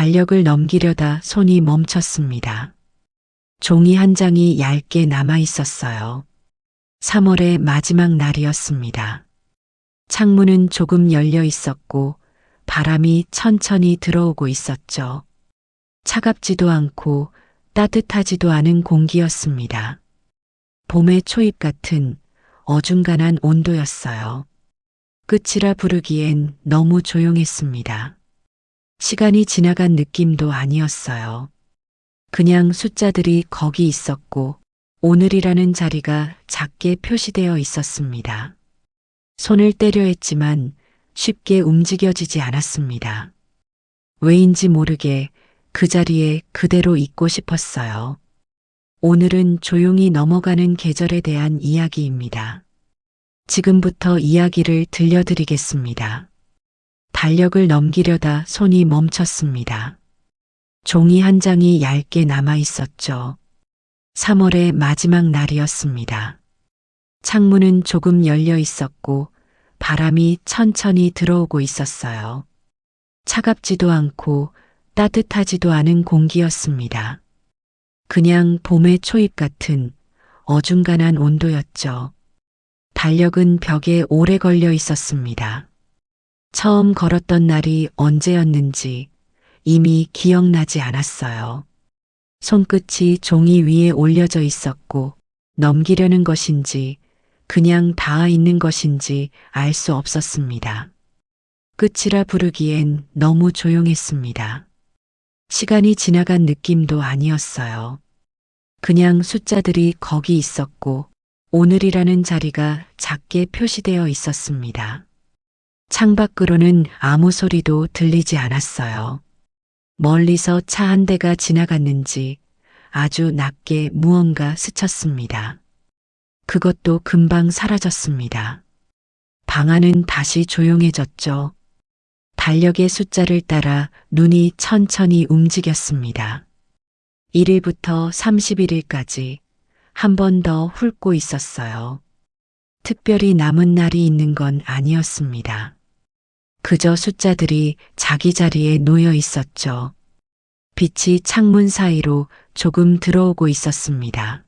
달력을 넘기려다 손이 멈췄습니다. 종이 한 장이 얇게 남아 있었어요. 3월의 마지막 날이었습니다. 창문은 조금 열려 있었고 바람이 천천히 들어오고 있었죠. 차갑지도 않고 따뜻하지도 않은 공기였습니다. 봄의 초입 같은 어중간한 온도였어요. 끝이라 부르기엔 너무 조용했습니다. 시간이 지나간 느낌도 아니었어요. 그냥 숫자들이 거기 있었고 오늘이라는 자리가 작게 표시되어 있었습니다. 손을 떼려 했지만 쉽게 움직여지지 않았습니다. 왜인지 모르게 그 자리에 그대로 있고 싶었어요. 오늘은 조용히 넘어가는 계절에 대한 이야기입니다. 지금부터 이야기를 들려드리겠습니다. 달력을 넘기려다 손이 멈췄습니다. 종이 한 장이 얇게 남아 있었죠. 3월의 마지막 날이었습니다. 창문은 조금 열려 있었고 바람이 천천히 들어오고 있었어요. 차갑지도 않고 따뜻하지도 않은 공기였습니다. 그냥 봄의 초입 같은 어중간한 온도였죠. 달력은 벽에 오래 걸려 있었습니다. 처음 걸었던 날이 언제였는지 이미 기억나지 않았어요. 손끝이 종이 위에 올려져 있었고 넘기려는 것인지 그냥 닿아 있는 것인지 알 수 없었습니다. 끝이라 부르기엔 너무 조용했습니다. 시간이 지나간 느낌도 아니었어요. 그냥 숫자들이 거기 있었고 오늘이라는 자리가 작게 표시되어 있었습니다. 창밖으로는 아무 소리도 들리지 않았어요. 멀리서 차 한 대가 지나갔는지 아주 낮게 무언가 스쳤습니다. 그것도 금방 사라졌습니다. 방 안은 다시 조용해졌죠. 달력의 숫자를 따라 눈이 천천히 움직였습니다. 1일부터 31일까지 한 번 더 훑고 있었어요. 특별히 남은 날이 있는 건 아니었습니다. 그저 숫자들이 자기 자리에 놓여 있었죠. 빛이 창문 사이로 조금 들어오고 있었습니다.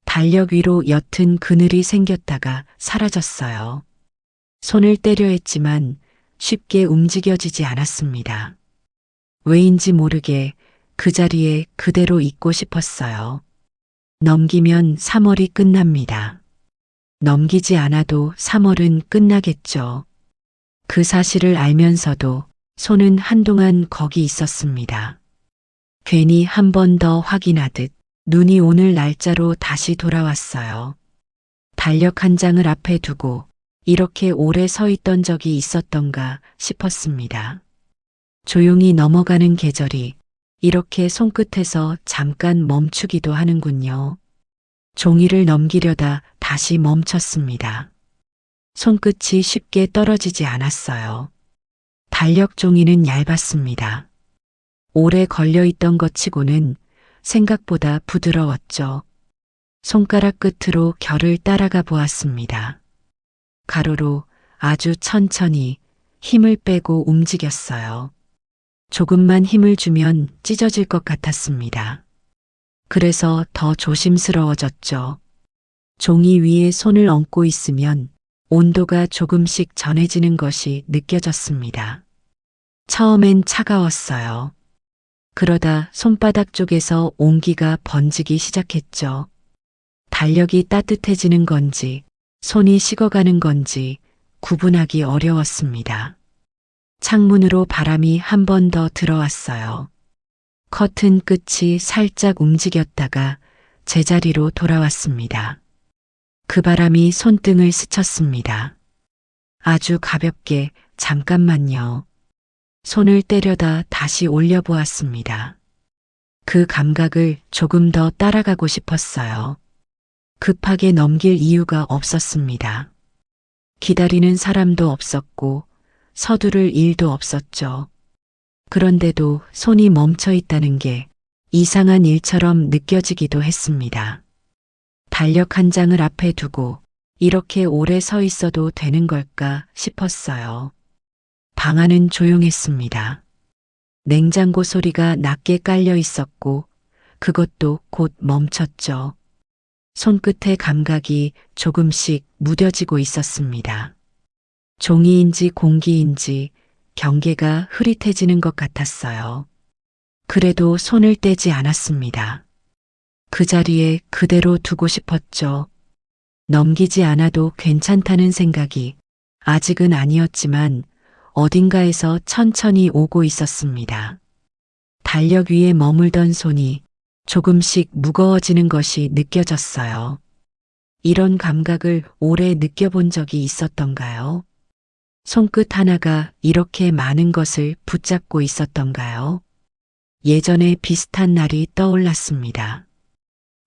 달력 위로 옅은 그늘이 생겼다가 사라졌어요. 손을 떼려 했지만 쉽게 움직여지지 않았습니다. 왜인지 모르게 그 자리에 그대로 있고 싶었어요. 넘기면 3월이 끝납니다. 넘기지 않아도 3월은 끝나겠죠. 그 사실을 알면서도 손은 한동안 거기 있었습니다. 괜히 한 번 더 확인하듯 눈이 오늘 날짜로 다시 돌아왔어요. 달력 한 장을 앞에 두고 이렇게 오래 서 있던 적이 있었던가 싶었습니다. 조용히 넘어가는 계절이 이렇게 손끝에서 잠깐 멈추기도 하는군요. 종이를 넘기려다 다시 멈췄습니다. 손끝이 쉽게 떨어지지 않았어요. 달력 종이는 얇았습니다. 오래 걸려있던 것 치고는 생각보다 부드러웠죠. 손가락 끝으로 결을 따라가 보았습니다. 가로로 아주 천천히 힘을 빼고 움직였어요. 조금만 힘을 주면 찢어질 것 같았습니다. 그래서 더 조심스러워졌죠. 종이 위에 손을 얹고 있으면 온도가 조금씩 전해지는 것이 느껴졌습니다. 처음엔 차가웠어요. 그러다 손바닥 쪽에서 온기가 번지기 시작했죠. 달력이 따뜻해지는 건지 손이 식어가는 건지 구분하기 어려웠습니다. 창문으로 바람이 한 번 더 들어왔어요. 커튼 끝이 살짝 움직였다가 제자리로 돌아왔습니다. 그 바람이 손등을 스쳤습니다. 아주 가볍게 잠깐만요. 손을 떼려다 다시 올려보았습니다. 그 감각을 조금 더 따라가고 싶었어요. 급하게 넘길 이유가 없었습니다. 기다리는 사람도 없었고 서두를 일도 없었죠. 그런데도 손이 멈춰 있다는 게 이상한 일처럼 느껴지기도 했습니다. 달력 한 장을 앞에 두고 이렇게 오래 서 있어도 되는 걸까 싶었어요. 방 안은 조용했습니다. 냉장고 소리가 낮게 깔려 있었고 그것도 곧 멈췄죠. 손끝의 감각이 조금씩 무뎌지고 있었습니다. 종이인지 공기인지 경계가 흐릿해지는 것 같았어요. 그래도 손을 떼지 않았습니다. 그 자리에 그대로 두고 싶었죠. 넘기지 않아도 괜찮다는 생각이 아직은 아니었지만 어딘가에서 천천히 오고 있었습니다. 달력 위에 머물던 손이 조금씩 무거워지는 것이 느껴졌어요. 이런 감각을 오래 느껴본 적이 있었던가요? 손끝 하나가 이렇게 많은 것을 붙잡고 있었던가요? 예전에 비슷한 날이 떠올랐습니다.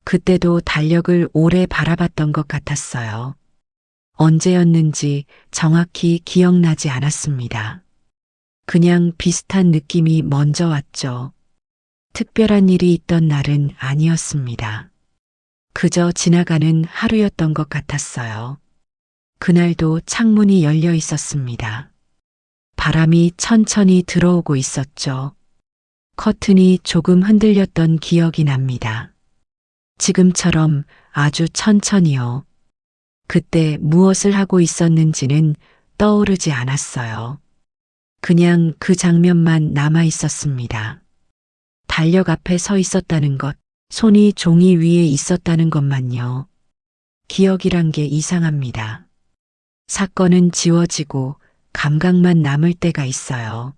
그때도 달력을 오래 바라봤던 것 같았어요. 언제였는지 정확히 기억나지 않았습니다. 그냥 비슷한 느낌이 먼저 왔죠. 특별한 일이 있던 날은 아니었습니다. 그저 지나가는 하루였던 것 같았어요. 그날도 창문이 열려 있었습니다. 바람이 천천히 들어오고 있었죠. 커튼이 조금 흔들렸던 기억이 납니다. 지금처럼 아주 천천히요. 그때 무엇을 하고 있었는지는 떠오르지 않았어요. 그냥 그 장면만 남아 있었습니다. 달력 앞에 서 있었다는 것, 손이 종이 위에 있었다는 것만요. 기억이란 게 이상합니다. 사건은 지워지고 감각만 남을 때가 있어요.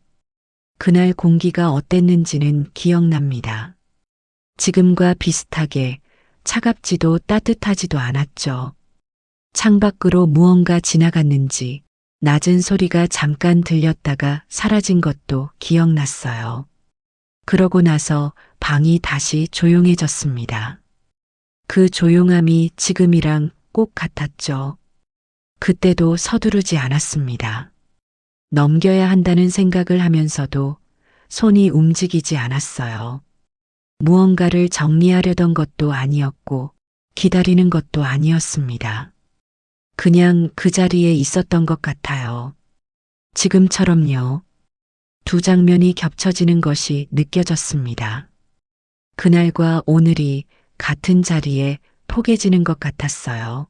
그날 공기가 어땠는지는 기억납니다. 지금과 비슷하게 차갑지도 따뜻하지도 않았죠. 창밖으로 무언가 지나갔는지 낮은 소리가 잠깐 들렸다가 사라진 것도 기억났어요. 그러고 나서 방이 다시 조용해졌습니다. 그 조용함이 지금이랑 꼭 같았죠. 그때도 서두르지 않았습니다. 넘겨야 한다는 생각을 하면서도 손이 움직이지 않았어요. 무언가를 정리하려던 것도 아니었고 기다리는 것도 아니었습니다. 그냥 그 자리에 있었던 것 같아요. 지금처럼요. 두 장면이 겹쳐지는 것이 느껴졌습니다. 그날과 오늘이 같은 자리에 포개지는 것 같았어요.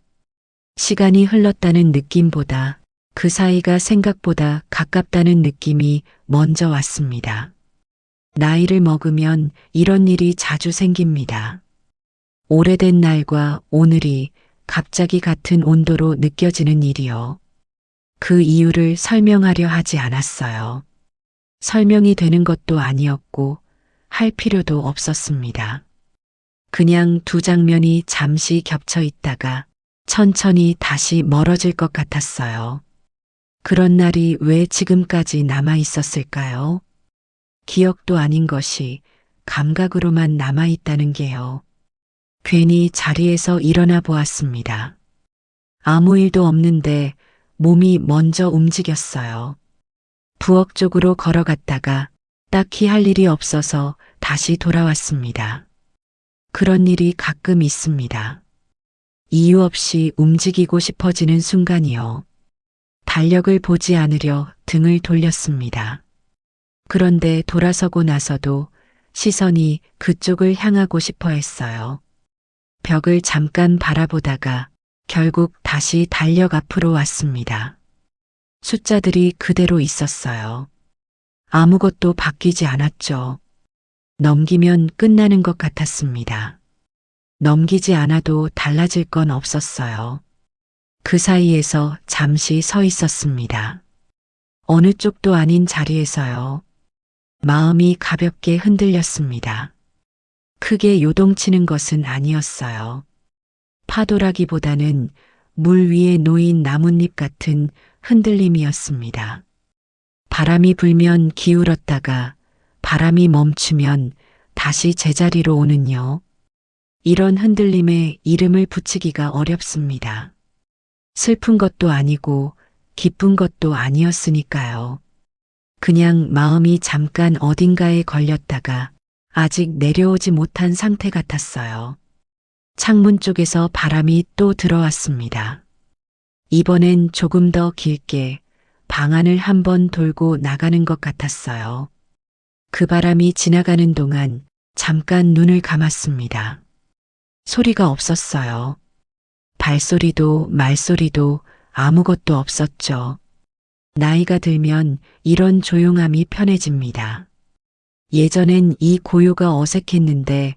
시간이 흘렀다는 느낌보다 그 사이가 생각보다 가깝다는 느낌이 먼저 왔습니다. 나이를 먹으면 이런 일이 자주 생깁니다. 오래된 날과 오늘이 갑자기 같은 온도로 느껴지는 일이요. 그 이유를 설명하려 하지 않았어요. 설명이 되는 것도 아니었고 할 필요도 없었습니다. 그냥 두 장면이 잠시 겹쳐 있다가 천천히 다시 멀어질 것 같았어요. 그런 날이 왜 지금까지 남아 있었을까요? 기억도 아닌 것이 감각으로만 남아 있다는 게요. 괜히 자리에서 일어나 보았습니다. 아무 일도 없는데 몸이 먼저 움직였어요. 부엌 쪽으로 걸어갔다가 딱히 할 일이 없어서 다시 돌아왔습니다. 그런 일이 가끔 있습니다. 이유 없이 움직이고 싶어지는 순간이요. 달력을 보지 않으려 등을 돌렸습니다. 그런데 돌아서고 나서도 시선이 그쪽을 향하고 싶어 했어요. 벽을 잠깐 바라보다가 결국 다시 달력 앞으로 왔습니다. 숫자들이 그대로 있었어요. 아무것도 바뀌지 않았죠. 넘기면 끝나는 것 같았습니다. 넘기지 않아도 달라질 건 없었어요. 그 사이에서 잠시 서 있었습니다. 어느 쪽도 아닌 자리에서요. 마음이 가볍게 흔들렸습니다. 크게 요동치는 것은 아니었어요. 파도라기보다는 물 위에 놓인 나뭇잎 같은 흔들림이었습니다. 바람이 불면 기울었다가 바람이 멈추면 다시 제자리로 오는요. 이런 흔들림에 이름을 붙이기가 어렵습니다. 슬픈 것도 아니고 기쁜 것도 아니었으니까요. 그냥 마음이 잠깐 어딘가에 걸렸다가 아직 내려오지 못한 상태 같았어요. 창문 쪽에서 바람이 또 들어왔습니다. 이번엔 조금 더 길게 방 안을 한번 돌고 나가는 것 같았어요. 그 바람이 지나가는 동안 잠깐 눈을 감았습니다. 소리가 없었어요. 발소리도 말소리도 아무것도 없었죠. 나이가 들면 이런 조용함이 편해집니다. 예전엔 이 고요가 어색했는데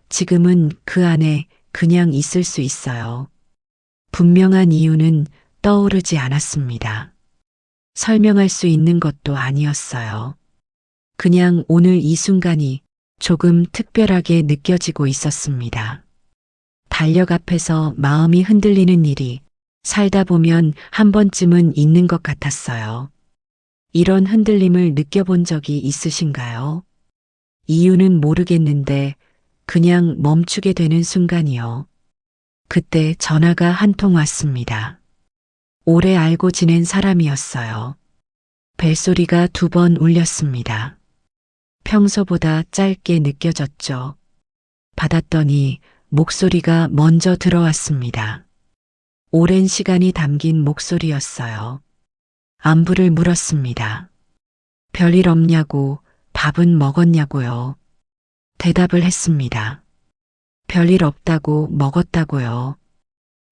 지금은 그 안에 그냥 있을 수 있어요. 분명한 이유는 떠오르지 않았습니다. 설명할 수 있는 것도 아니었어요. 그냥 오늘 이 순간이 조금 특별하게 느껴지고 있었습니다. 달력 앞에서 마음이 흔들리는 일이 살다 보면 한 번쯤은 있는 것 같았어요. 이런 흔들림을 느껴본 적이 있으신가요? 이유는 모르겠는데 그냥 멈추게 되는 순간이요. 그때 전화가 한 통 왔습니다. 오래 알고 지낸 사람이었어요. 벨소리가 2번 울렸습니다. 평소보다 짧게 느껴졌죠. 받았더니 목소리가 먼저 들어왔습니다. 오랜 시간이 담긴 목소리였어요. 안부를 물었습니다. 별일 없냐고, 밥은 먹었냐고요. 대답을 했습니다. 별일 없다고 먹었다고요.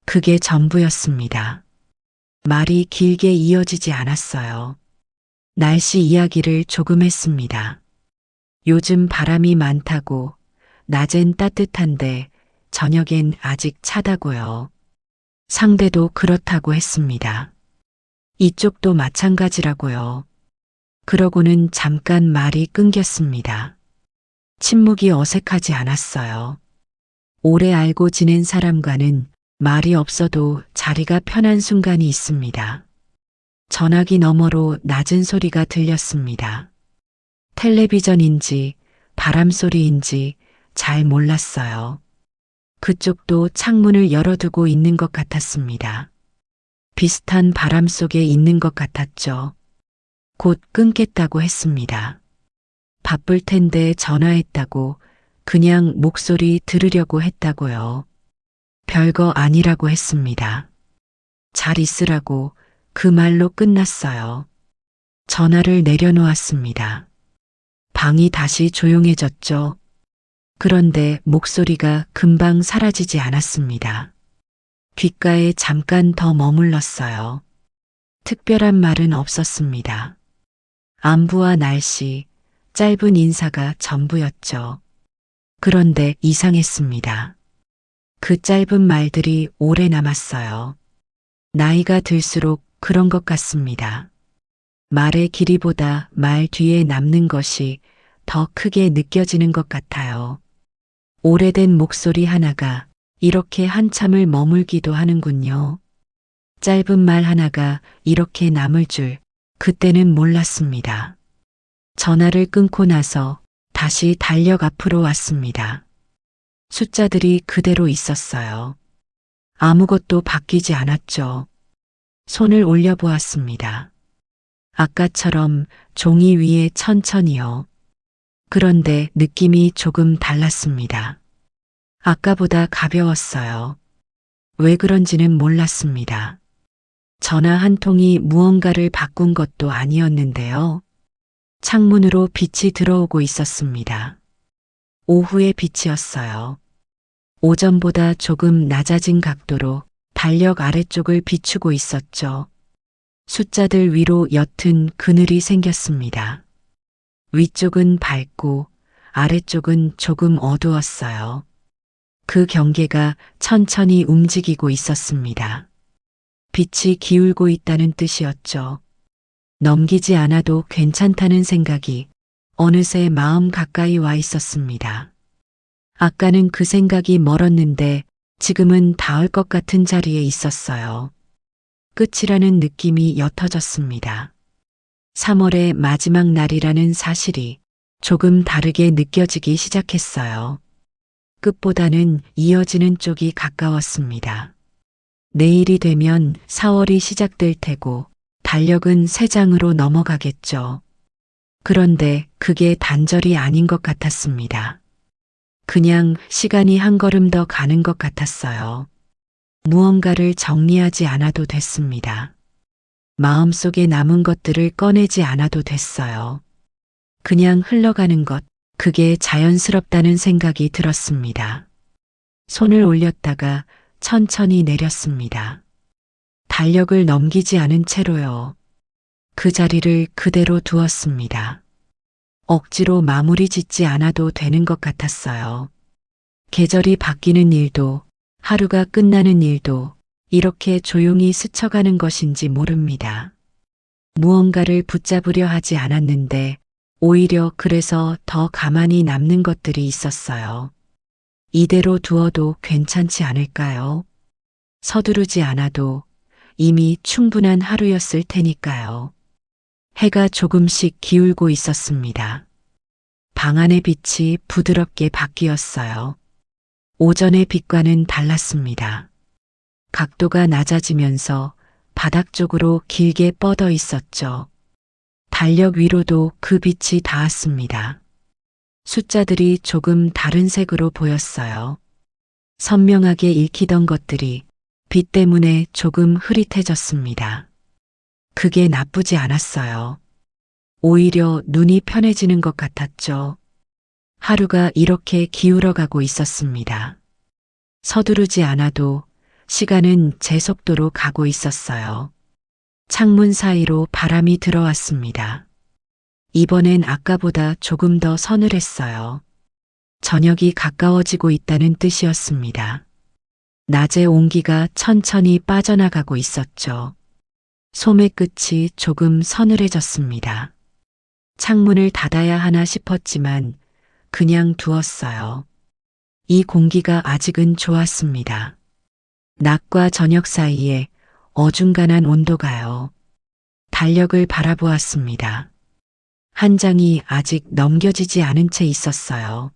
그게 전부였습니다. 말이 길게 이어지지 않았어요. 날씨 이야기를 조금 했습니다. 요즘 바람이 많다고, 낮엔 따뜻한데 저녁엔 아직 차다고요. 상대도 그렇다고 했습니다. 이쪽도 마찬가지라고요. 그러고는 잠깐 말이 끊겼습니다. 침묵이 어색하지 않았어요. 오래 알고 지낸 사람과는 말이 없어도 자리가 편한 순간이 있습니다. 전화기 너머로 낮은 소리가 들렸습니다. 텔레비전인지 바람소리인지 잘 몰랐어요. 그쪽도 창문을 열어두고 있는 것 같았습니다. 비슷한 바람 속에 있는 것 같았죠. 곧 끊겠다고 했습니다. 바쁠 텐데 전화했다고, 그냥 목소리 들으려고 했다고요. 별거 아니라고 했습니다. 잘 있으라고, 그 말로 끝났어요. 전화를 내려놓았습니다. 방이 다시 조용해졌죠. 그런데 목소리가 금방 사라지지 않았습니다. 귓가에 잠깐 더 머물렀어요. 특별한 말은 없었습니다. 안부와 날씨, 짧은 인사가 전부였죠. 그런데 이상했습니다. 그 짧은 말들이 오래 남았어요. 나이가 들수록 그런 것 같습니다. 말의 길이보다 말 뒤에 남는 것이 더 크게 느껴지는 것 같아요. 오래된 목소리 하나가 이렇게 한참을 머물기도 하는군요. 짧은 말 하나가 이렇게 남을 줄 그때는 몰랐습니다. 전화를 끊고 나서 다시 달력 앞으로 왔습니다. 숫자들이 그대로 있었어요. 아무것도 바뀌지 않았죠. 손을 올려보았습니다. 아까처럼 종이 위에 천천히요. 그런데 느낌이 조금 달랐습니다. 아까보다 가벼웠어요. 왜 그런지는 몰랐습니다. 전화 한 통이 무언가를 바꾼 것도 아니었는데요. 창문으로 빛이 들어오고 있었습니다. 오후의 빛이었어요. 오전보다 조금 낮아진 각도로 달력 아래쪽을 비추고 있었죠. 숫자들 위로 옅은 그늘이 생겼습니다. 위쪽은 밝고 아래쪽은 조금 어두웠어요. 그 경계가 천천히 움직이고 있었습니다. 빛이 기울고 있다는 뜻이었죠. 넘기지 않아도 괜찮다는 생각이 어느새 마음 가까이 와 있었습니다. 아까는 그 생각이 멀었는데 지금은 닿을 것 같은 자리에 있었어요. 끝이라는 느낌이 옅어졌습니다. 3월의 마지막 날이라는 사실이 조금 다르게 느껴지기 시작했어요. 끝보다는 이어지는 쪽이 가까웠습니다. 내일이 되면 4월이 시작될 테고 달력은 새 장으로 넘어가겠죠. 그런데 그게 단절이 아닌 것 같았습니다. 그냥 시간이 한 걸음 더 가는 것 같았어요. 무언가를 정리하지 않아도 됐습니다. 마음속에 남은 것들을 꺼내지 않아도 됐어요. 그냥 흘러가는 것, 그게 자연스럽다는 생각이 들었습니다. 손을 올렸다가 천천히 내렸습니다. 달력을 넘기지 않은 채로요. 그 자리를 그대로 두었습니다. 억지로 마무리 짓지 않아도 되는 것 같았어요. 계절이 바뀌는 일도, 하루가 끝나는 일도 이렇게 조용히 스쳐가는 것인지 모릅니다. 무언가를 붙잡으려 하지 않았는데 오히려 그래서 더 가만히 남는 것들이 있었어요. 이대로 두어도 괜찮지 않을까요? 서두르지 않아도 이미 충분한 하루였을 테니까요. 해가 조금씩 기울고 있었습니다. 방 안의 빛이 부드럽게 바뀌었어요. 오전의 빛과는 달랐습니다. 각도가 낮아지면서 바닥 쪽으로 길게 뻗어 있었죠. 달력 위로도 그 빛이 닿았습니다. 숫자들이 조금 다른 색으로 보였어요. 선명하게 읽히던 것들이 빛 때문에 조금 흐릿해졌습니다. 그게 나쁘지 않았어요. 오히려 눈이 편해지는 것 같았죠. 하루가 이렇게 기울어가고 있었습니다. 서두르지 않아도 시간은 제 속도로 가고 있었어요. 창문 사이로 바람이 들어왔습니다. 이번엔 아까보다 조금 더 서늘했어요. 저녁이 가까워지고 있다는 뜻이었습니다. 낮의 온기가 천천히 빠져나가고 있었죠. 소매 끝이 조금 서늘해졌습니다. 창문을 닫아야 하나 싶었지만 그냥 두었어요. 이 공기가 아직은 좋았습니다. 낮과 저녁 사이에 어중간한 온도가요. 달력을 바라보았습니다. 한 장이 아직 넘겨지지 않은 채 있었어요.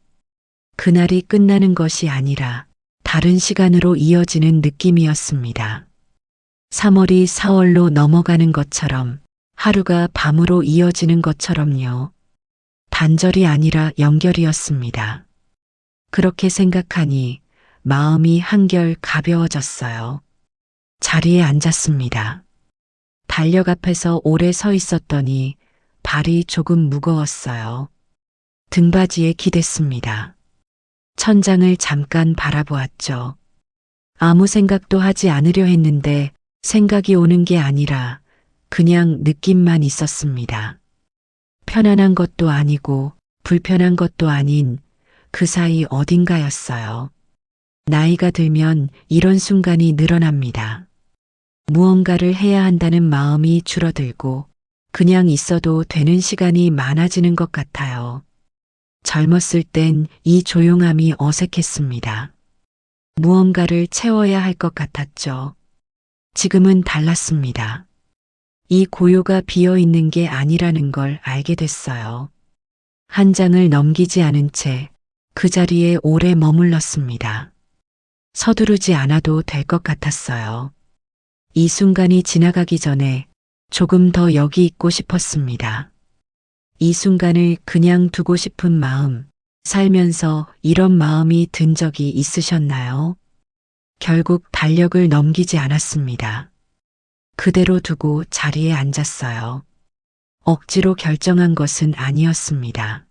그날이 끝나는 것이 아니라 다른 시간으로 이어지는 느낌이었습니다. 3월이 4월로 넘어가는 것처럼, 하루가 밤으로 이어지는 것처럼요. 단절이 아니라 연결이었습니다. 그렇게 생각하니 마음이 한결 가벼워졌어요. 자리에 앉았습니다. 달력 앞에서 오래 서 있었더니 발이 조금 무거웠어요. 등받이에 기댔습니다. 천장을 잠깐 바라보았죠. 아무 생각도 하지 않으려 했는데 생각이 오는 게 아니라 그냥 느낌만 있었습니다. 편안한 것도 아니고 불편한 것도 아닌 그 사이 어딘가였어요. 나이가 들면 이런 순간이 늘어납니다. 무언가를 해야 한다는 마음이 줄어들고 그냥 있어도 되는 시간이 많아지는 것 같아요. 젊었을 땐 이 조용함이 어색했습니다. 무언가를 채워야 할 것 같았죠. 지금은 달랐습니다. 이 고요가 비어 있는 게 아니라는 걸 알게 됐어요. 한 장을 넘기지 않은 채 그 자리에 오래 머물렀습니다. 서두르지 않아도 될 것 같았어요. 이 순간이 지나가기 전에 조금 더 여기 있고 싶었습니다. 이 순간을 그냥 두고 싶은 마음, 살면서 이런 마음이 든 적이 있으셨나요? 결국 달력을 넘기지 않았습니다. 그대로 두고 자리에 앉았어요. 억지로 결정한 것은 아니었습니다.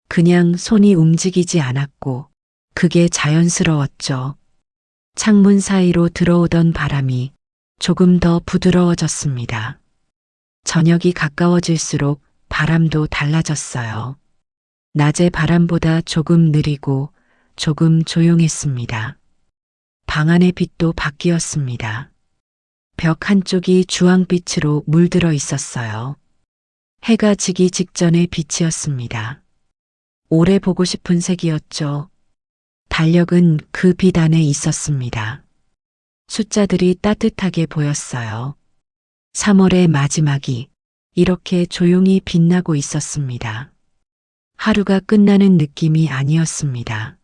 그냥 손이 움직이지 않았고 그게 자연스러웠죠. 창문 사이로 들어오던 바람이 조금 더 부드러워졌습니다. 저녁이 가까워질수록 바람도 달라졌어요. 낮의 바람보다 조금 느리고 조금 조용했습니다. 방 안의 빛도 바뀌었습니다. 벽 한쪽이 주황빛으로 물들어 있었어요. 해가 지기 직전의 빛이었습니다. 오래 보고 싶은 색이었죠. 달력은 그 빛 안에 있었습니다. 숫자들이 따뜻하게 보였어요. 3월의 마지막이 이렇게 조용히 빛나고 있었습니다. 하루가 끝나는 느낌이 아니었습니다.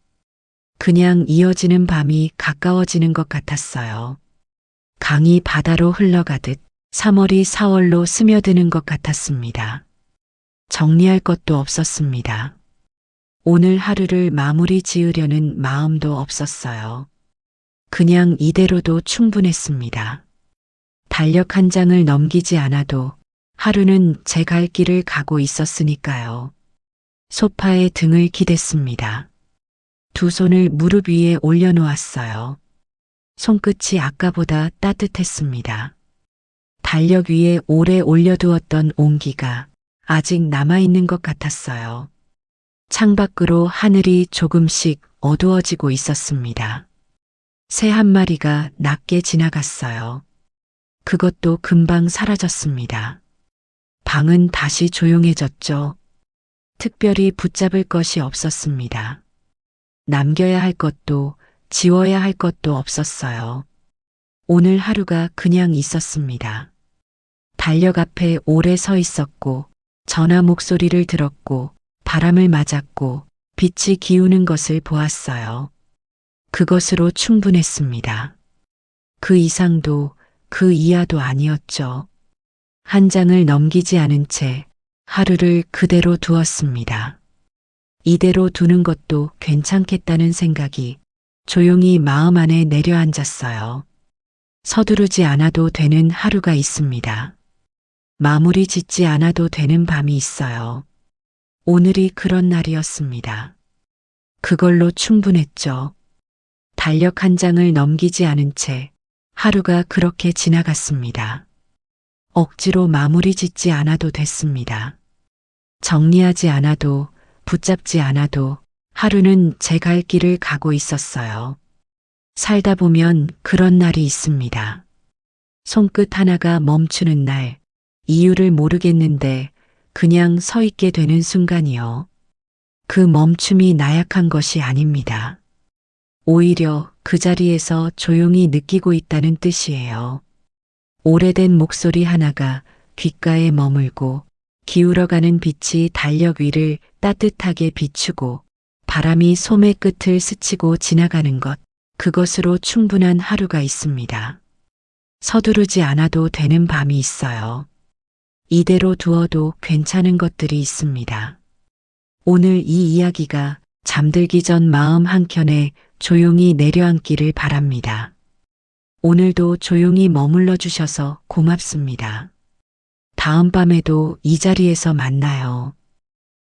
그냥 이어지는 밤이 가까워지는 것 같았어요. 강이 바다로 흘러가듯 3월이 4월로 스며드는 것 같았습니다. 정리할 것도 없었습니다. 오늘 하루를 마무리 지으려는 마음도 없었어요. 그냥 이대로도 충분했습니다. 달력 한 장을 넘기지 않아도 하루는 제 갈 길을 가고 있었으니까요. 소파에 등을 기댔습니다. 두 손을 무릎 위에 올려놓았어요. 손끝이 아까보다 따뜻했습니다. 달력 위에 오래 올려두었던 온기가 아직 남아있는 것 같았어요. 창밖으로 하늘이 조금씩 어두워지고 있었습니다. 새 한 마리가 낮게 지나갔어요. 그것도 금방 사라졌습니다. 방은 다시 조용해졌죠. 특별히 붙잡을 것이 없었습니다. 남겨야 할 것도 지워야 할 것도 없었어요. 오늘 하루가 그냥 있었습니다. 달력 앞에 오래 서 있었고, 전화 목소리를 들었고, 바람을 맞았고, 빛이 기우는 것을 보았어요. 그것으로 충분했습니다. 그 이상도 그 이하도 아니었죠. 한 장을 넘기지 않은 채 하루를 그대로 두었습니다. 이대로 두는 것도 괜찮겠다는 생각이 조용히 마음 안에 내려앉았어요. 서두르지 않아도 되는 하루가 있습니다. 마무리 짓지 않아도 되는 밤이 있어요. 오늘이 그런 날이었습니다. 그걸로 충분했죠. 달력 한 장을 넘기지 않은 채 하루가 그렇게 지나갔습니다. 억지로 마무리 짓지 않아도 됐습니다. 정리하지 않아도 붙잡지 않아도 하루는 제 갈 길을 가고 있었어요. 살다 보면 그런 날이 있습니다. 손끝 하나가 멈추는 날, 이유를 모르겠는데 그냥 서 있게 되는 순간이요. 그 멈춤이 나약한 것이 아닙니다. 오히려 그 자리에서 조용히 느끼고 있다는 뜻이에요. 오래된 목소리 하나가 귓가에 머물고 기울어가는 빛이 달력 위를 따뜻하게 비추고 바람이 소매 끝을 스치고 지나가는 것, 그것으로 충분한 하루가 있습니다. 서두르지 않아도 되는 밤이 있어요. 이대로 두어도 괜찮은 것들이 있습니다. 오늘 이 이야기가 잠들기 전 마음 한켠에 조용히 내려앉기를 바랍니다. 오늘도 조용히 머물러 주셔서 고맙습니다. 다음 밤에도 이 자리에서 만나요.